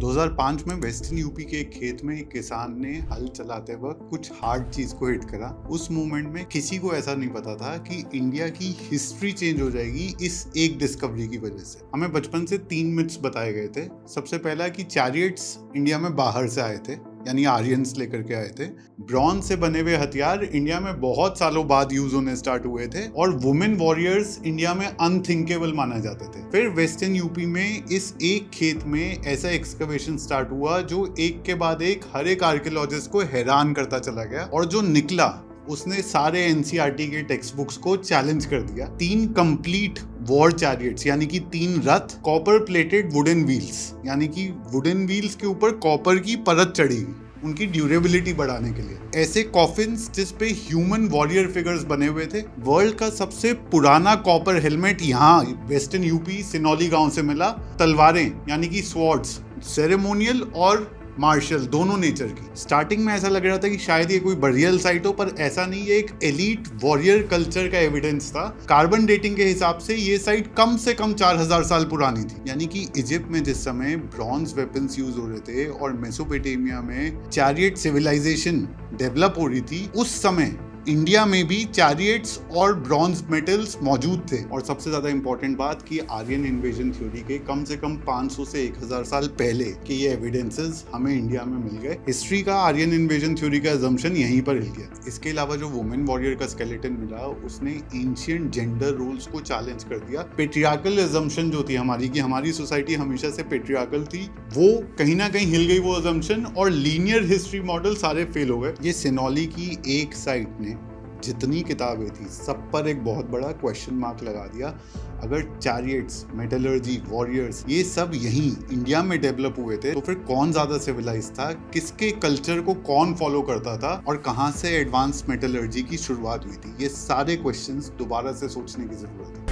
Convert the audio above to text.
2005 में western UP के एक खेत में एक किसान ने हल चलाते वक्त कुछ हार्ड चीज को हिट करा। उस मोमेंट में किसी को ऐसा नहीं पता था कि इंडिया की हिस्ट्री चेंज हो जाएगी इस एक डिस्कवरी की वजह से। हमें बचपन से 3 मिथ्स बताए गए थे। सबसे पहला कि चैरियट्स इंडिया में बाहर से आए थे, यानी आर्यंस लेकर के आए थे। ब्रॉन्ज से बने हुए हथियार इंडिया में बहुत सालों बाद यूज होने स्टार्ट हुए थे और वुमेन वॉरियर्स इंडिया में अनथिंकेबल माने जाते थे। फिर वेस्टर्न यूपी में इस एक खेत में ऐसा एक्सकवेशन स्टार्ट हुआ जो एक के बाद एक हर एक आर्कियोलॉजिस्ट को हैरान करता चला गया, और जो निकला उसने सारे एनसीईआरटी के टेक्स्ट बुक्स को चैलेंज कर दिया। 3 कंप्लीट वॉर चैरियट्स यानी कि 3 रथ, कॉपर प्लेटेड वुडन व्हील्स यानी कि वुडन व्हील्स के ऊपर कॉपर की परत चढ़ी हुई उनकी ड्यूरेबिलिटी बढ़ाने के लिए। ऐसे कॉफिन्स जिस पे ह्यूमन वॉरियर फिगर्स बने हुए थे। वर्ल्ड का सबसे पुराना कॉपर हेलमेट यहाँ वेस्टर्न यूपी सिनौली गांव से मिला। तलवारें यानी कि स्वॉर्ड्स, सेरेमोनियल और मार्शल दोनों नेचर की। स्टार्टिंग में ऐसा लग रहा था कि शायद ये कोई बरियल साइट हो, पर ऐसा नहीं, ये एक एलीट वॉरियर कल्चर का एविडेंस था। कार्बन डेटिंग के हिसाब से ये साइट कम से कम 4000 साल पुरानी थी। यानी कि इजिप्ट में जिस समय ब्रॉन्ज वेपन्स यूज हो रहे थे और मेसोपोटामिया में चैरियट सिविलाइजेशन डेवलप हो रही थी, उस समय इंडिया में भी चैरियट्स और ब्रॉन्ज मेटल्स मौजूद थे। और सबसे ज्यादा इंपॉर्टेंट बात कि आर्यन इन्वेजन थ्योरी के कम से कम 500 से 1000 साल पहले के ये एविडेंसेस हमें इंडिया में मिल गए। हिस्ट्री का आर्यन इन्वेजन थ्योरी का अजम्पशन यहीं पर हिल गया। इसके अलावा जो वुमेन वॉरियर का स्केलेटन मिला उसने एंशिएंट जेंडर रोल्स को चैलेंज कर दिया। पेट्रियार्कल अजम्पशन जो थी हमारी कि हमारी सोसाइटी हमेशा से पेट्रियार्कल थी, वो कहीं ना कहीं हिल गई वो अजम्पशन, और लीनियर हिस्ट्री मॉडल सारे फेल हो गए। ये सिनौली की एक साइट ने जितनी किताबें थी सब पर एक बहुत बड़ा क्वेश्चन मार्क लगा दिया। अगर चैरियट्स, मेटलर्जी, वॉरियर्स ये सब यहीं इंडिया में डेवलप हुए थे तो फिर कौन ज्यादा सिविलाइज था, किसके कल्चर को कौन फॉलो करता था, और कहां से एडवांस मेटलर्जी की शुरुआत हुई थी। ये सारे क्वेश्चंस दोबारा से सोचने की जरूरत है।